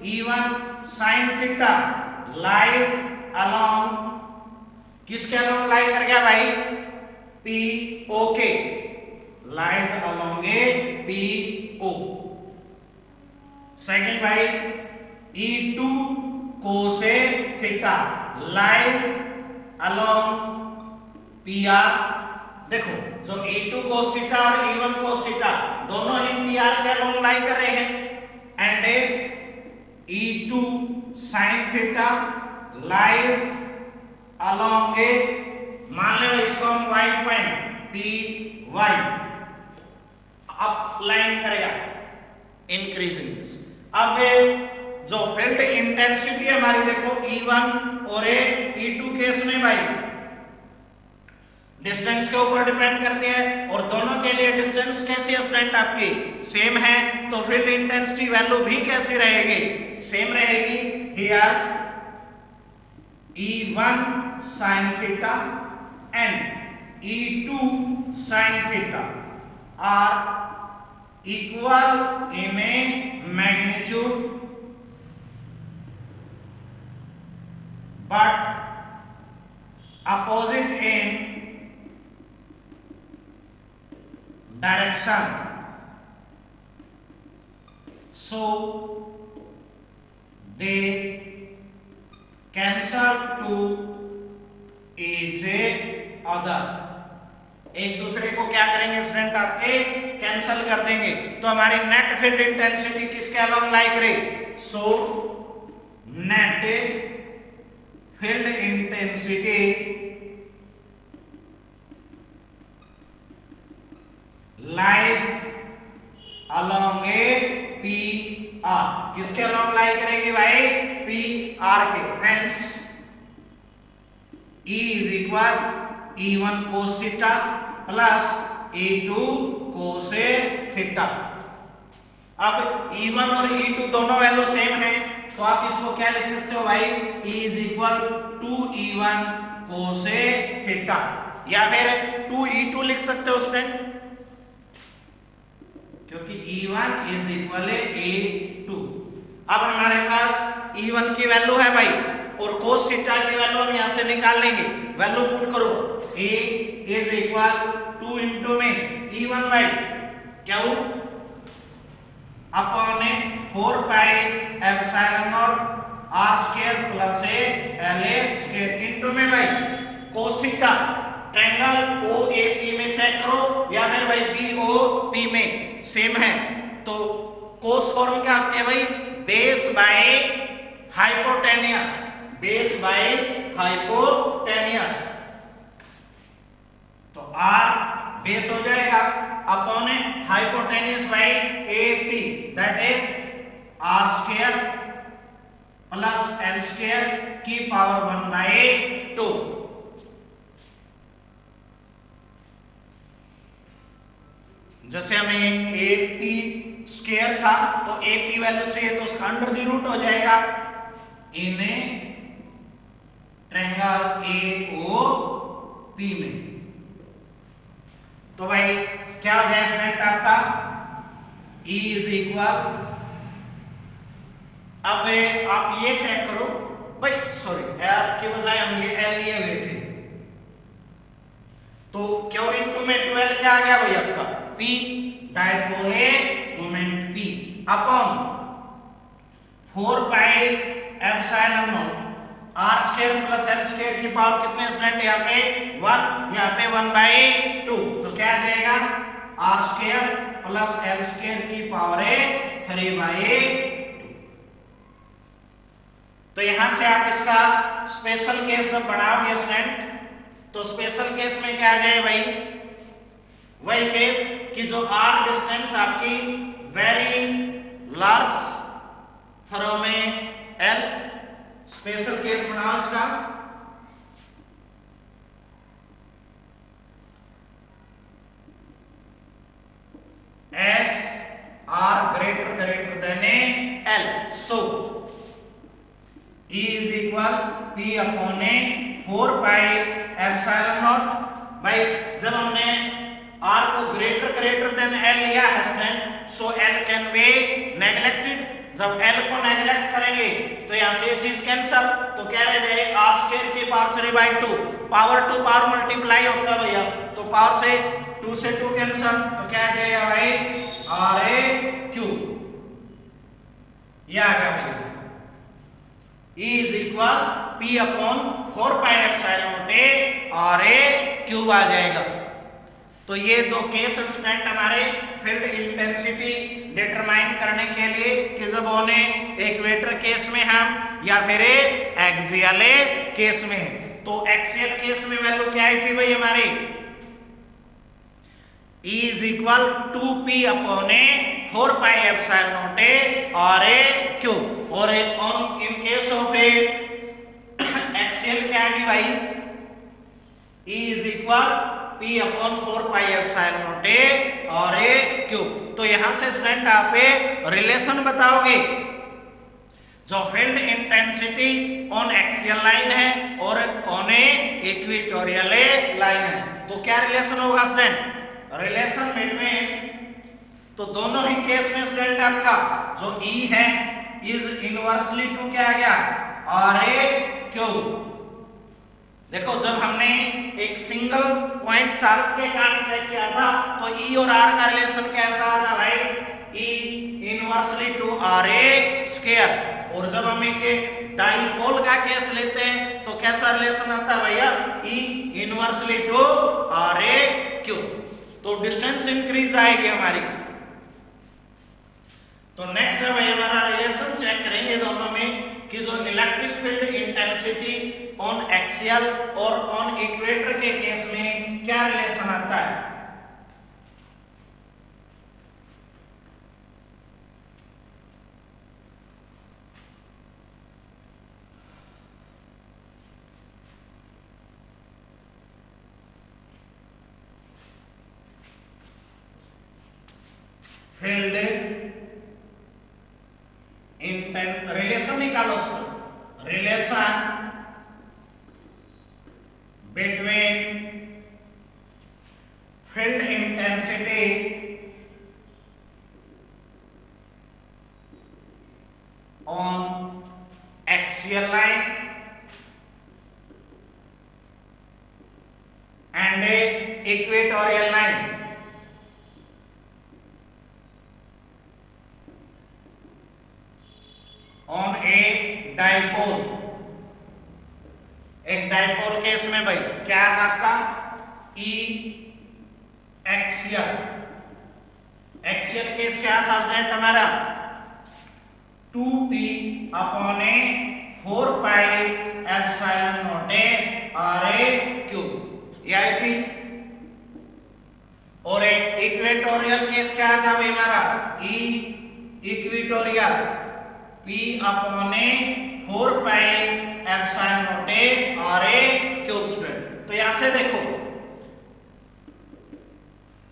E1 sign theta lies along, किसके अलोंग लाई कर गया भाई, POK, लाइज अलोंग ए PO। सेकंड भाई E2 cos theta lies along PR। देखो जो E2 कोस थीटा और E1 कोस थीटा दोनों ही PR के अलोंग लाई कर रहे हैं, and E2 sine theta lies along a, मान ले इसको हम y point PY up line करेगा इंक्रीजिंग दिस। अब जो फील्ड इंटेंसिटी है हमारी देखो E1 और E2 केस में भाई डिस्टेंस के ऊपर डिपेंड करती है, और दोनों के लिए डिस्टेंस कैसी है स्टूडेंट आपकी सेम है, तो फील्ड इंटेंसिटी वैल्यू भी कैसी रहेगी, सेम रहेगी। Here E1 sin theta and E2 sin theta are equal in a magnitude but opposite in direction, so they cancel to each other, एक दूसरे को क्या करेंगे स्टूडेंट आपके कैंसल कर देंगे, तो हमारी नेट फील्ड इंटेंसिटी किसके अलोंग लाई करेगी, सो net field intensity lies along A P are, किसके अलोंग लाई करेगी भाई, पी आर के, hence E is equal E1 cos theta plus E2 cos theta. अब E1 और E2 दोनों वैल्यू सेम है, तो आप इसको क्या लिख सकते हो भाई, E is equal 2E1 cos theta, या फिर 2E2 लिख सकते हो स्टूडेंट, क्योंकि E1 इज इक्वल A2। अब हमारे पास E1 की वैल्यू है भाई, और cos थीटा की वैल्यू हम यहां से निकाल लेंगे, वैल्यू पुट करो, A इज इक्वल 2 इंटू में E1 बाई क्या हो upon 4 pi epsilon naught R square plus LA square into में भाई cos थीटा ट्रायंगल OAP में चेक करो, या फिर भाई BOP में सेम है, तो cos फॉर्म क्या आती है भाई, base by hypotenuse, base by hypotenuse, तो R बेस हो जाएगा upon hypotenuse by AP, that is R square plus L square की पावर 1 बाय 2। जैसे हमें AP स्क्वायर था, तो AP वैल्यू चाहिए तो उसका अंडर द रूट हो जाएगा इन ट्रायंगल AOP में, तो भाई क्या हो जाए स्टूडेंट आपका E इज इक्वल, अब आप ये चेक करो भाई, सॉरी L के बजाय हम ये L लिए हुए थे, तो Q इंटू में 12 क्या आ गया भाई आपका P, dipole moment P upon 4 pi epsilon naught R square plus L square की पावर कितने स्टूडेंट, यहाँ पे 1, यहाँ पे 1 बाई 2, तो क्या आ जाएगा R square plus L square की पावर 3 बाई 2। तो यहां से आप इसका स्पेशल केस जब बनाओगे स्टूडेंट, तो स्पेशल केस में क्या आ जाए भाई, वही केस कि जो R डिस्टेंस आपकी very large from L, special case बनाओ इसका, as R greater than L, so E is equal P upon 4 pi epsilon naught, भाई जब हमने R को greater than L लिया है student, so L can be neglected, जब L को नेगलेक्ट करेंगे तो यहां से ये चीज कैंसल, तो क्या रह जाएगा R स्क्वायर की power 3 by 2, power to power multiply होता है भैया, तो पावर से 2 से 2 कैंसल, तो क्या आ जाएगा भाई RA क्यूब, ये आ गया भैया E is equal P upon 4 pi epsilon naught RA cube आ जाएगा। तो ये दो केस स्टूडेंट हमारे फील्ड इंटेंसिटी डिटरमाइन करने के लिए कि जब होने इक्वेटर केस में हम या फिर एक्सियल केस में, तो एक्सियल केस में वैल्यू क्या आई थी भाई हमारी E is equal 2P upon 4 pi epsilon naught RA cube, और on in case of axial क्या आएगी भाई E is equal P upon 4 pi epsilon naught A और A क्यूब। तो यहां से स्टूडेंट आप रिलेशन बताओगे, जो field intensity on axial line है और ऑन ए इक्वेटोरियल लाइन है, तो क्या रिलेशन होगा स्टूडेंट? रिलेशन बिटवीन, तो दोनों ही केस में स्टूडेंट आपका जो E है इज इनवर्सली टू क्या आ गया? आर ए क्यूब। देखो जब हमने एक सिंगल पॉइंट चार्ज के कारण चेक किया था तो E और R का रिलेशन कैसा था भाई? E inversely to R a square. और जब हम एक डाइपोल का केस लेते हैं तो कैसा रिलेशन आता है भैया? E inversely to R A cube. तो डिस्टेंस इंक्रीज आएगी हमारी। तो नेक्स्ट है भाई हमारा रिलेशन चेक करेंगे दोनों में कि जो electric field intensity on axial और ऑन इक्वेटर के केस में क्या रिलेशन आता है। फील्ड रिलेशन निकालो, relation between field intensity on axial line and A equatorial line. On a dipole, एक डाइपोल केस में भाई क्या है आपका? ई एक्सियल। एक्सियल केस क्या था स्टूडेंट हमारा? 2p upon A 4 pi epsilon not A R A cube, ये आई थी। और एक इक्वेटोरियल केस क्या था भाई हमारा? E equatorial P upon A 4 pi epsilon not A R A cube square. तो यहां से देखो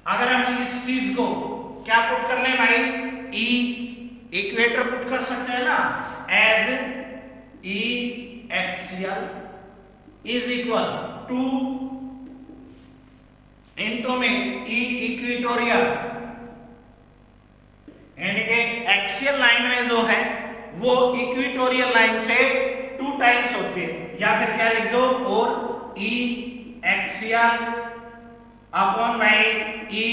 अगर हम इस चीज को क्या पुट कर ले भाई? E इक्वेटर पुट कर सकते हैं ना, as E axial is equal to into में E इक्वेटोरियल, यानी कि एक्सियल लाइन में जो है वो इक्वेटोरियल लाइन से 2 टाइम्स होती है, या फिर क्या लिख दो? और E axial upon by E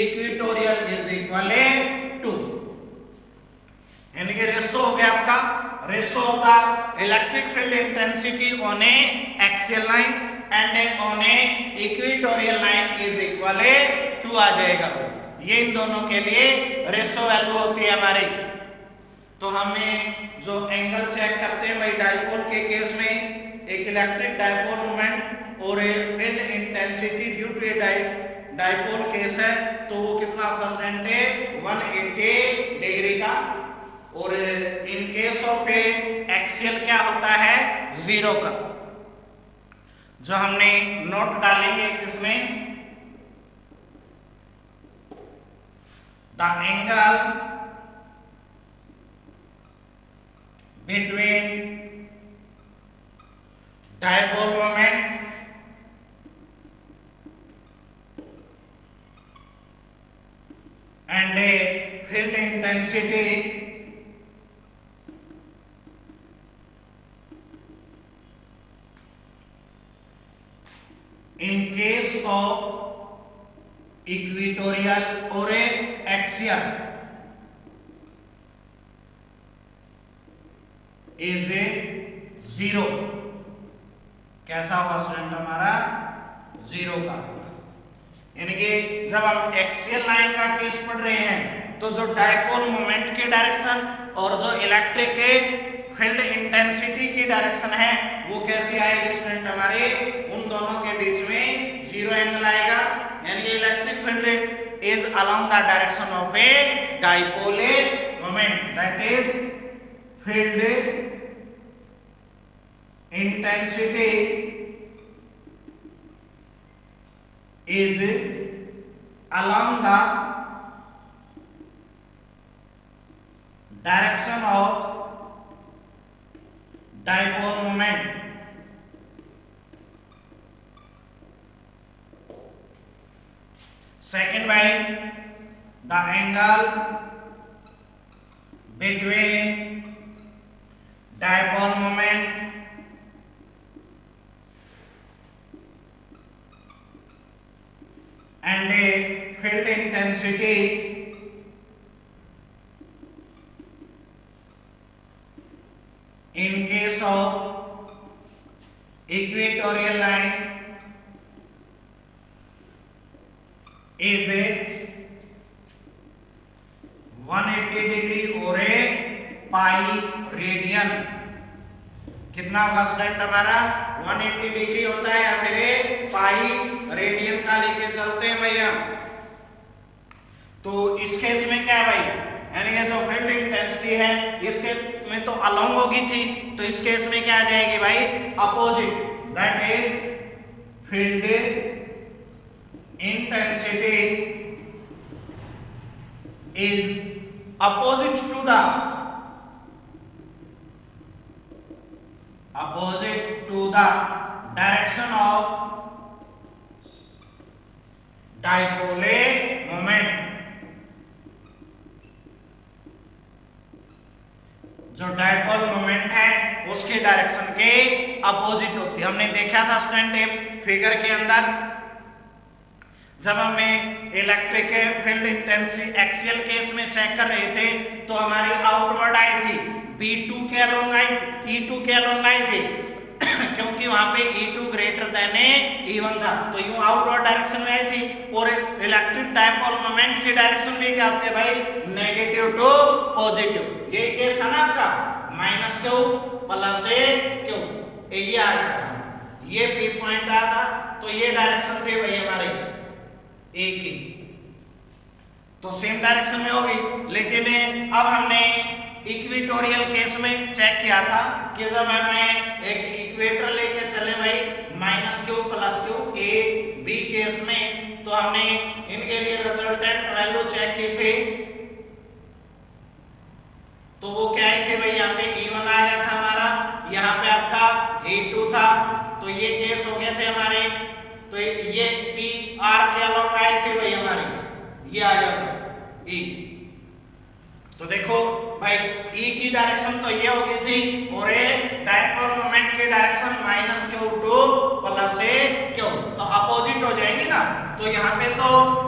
equatorial is equal to, यानी कि रेशो हो गया आपका, ratio of the electric field intensity on a axial line and on a equatorial line is equal to आ जाएगा। ये इन दोनों के लिए रेशो वैल्यू होती है हमारी। तो हमें जो एंगल चेक करते हैं भाई डाइपोल के केस में, एक इलेक्ट्रिक डाइपोल मोमेंट और field intensity due to a dipole case है, तो वो कितना परसेंट है? 180 डिग्री का। और इन केस ऑफ एक्सियल क्या होता है? 0 का। जो हमने नोट डालेंगे इसमें, the angle between dipole moment and a field intensity in case of equatorial or a axial is a 0। कैसा होगा स्टूडेंट हमारा? 0 का होगा। यानी कि जब हम एक्सियल लाइन का केस पढ़ रहे हैं तो जो डाइपोल मोमेंट की डायरेक्शन और जो इलेक्ट्रिक के फील्ड इंटेंसिटी की डायरेक्शन है वो कैसी आएगी स्टूडेंट हमारे? उन दोनों के बीच में 0 एंगल आएगा, यानी electric field is along the direction of A dipole moment, that is field intensity is along the direction of dipole moment. Second by the angle between dipole moment and a field intensity in case of equatorial line is a 180 degree और ए pi radian. कितना होगा student हमारा 180 degree होता है या फिर pi radian का लेके चलते हैं भैया। तो इस केस में क्या है भाई, यानी कि जो फील्ड इंटेंसिटी है इस केस में तो अलोंग होगी थी, तो इस केस में क्या आ जाएगी भाई opposite, that is field intensity is opposite to the direction of dipole moment. जो डाइपोल मोमेंट है उसके डायरेक्शन के अपोजिट होती है। हमने देखा था स्टूडेंट फिगर के अंदर, जब हमें electric field intensity axial case में चेक कर रहे थे तो हमारी आउटवर्ड आई थी, B2 के अलोंग आई थी, E2 के अलोंग आई थी क्योंकि वहां पे E2 ग्रेटर देन E1 था, तो यूं आउटवर्ड डायरेक्शन में आई थी। और इलेक्ट्रिक डाइपोल मोमेंट की डायरेक्शन भी क्या होती है भाई, नेगेटिव टू पॉजिटिव। ये केस है ना आपका minus Q plus a Q, ये आ गया था, ये P पॉइंट आ था, तो ये डायरेक्शन थे भाई हमारे एक ही, तो सेम डायरेक्शन में होगी। लेकिन अब हमने इक्वेटोरियल केस में चेक किया था कि जब हमें एक इक्वेटर लेके चले भाई minus Q plus Q A B case में, तो हमने इनके लिए रिजल्टेंट वैल्यू चेक की थी, तो वो क्या आई थी भाई, यहाँ पे E1 आ गया था हमारा, यहाँ पे आपका E2 था, तो ये केस हो गए थे हमारे, तो ये पी आर के अलोंग आए थे भाई हमारे, ये आ गया था E। तो देखो भाई E की डायरेक्शन तो ये हो गई थी और ए डाइपोल मोमेंट की direction minus Q to plus a Q, तो अपोजिट हो जाएंगी ना। तो यहाँ पे तो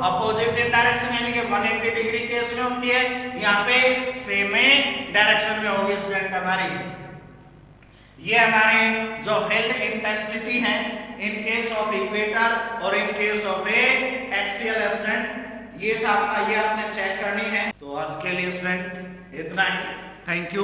अपोजिट इन डायरेक्शन यानी कि 180 डिग्री केस में होती है, यहाँ पे सेम डायरेक्शन में होगी स्टूडेंट हमारी। ये हमारे जो फील्ड इंटेंसिटी है इन केस ऑफ इक्वेटर और इन case of A axial student, ये था आपका, ये आपने चेक करनी है। तो आज के लिए स्टूडेंट इतना ही, थैंक यू।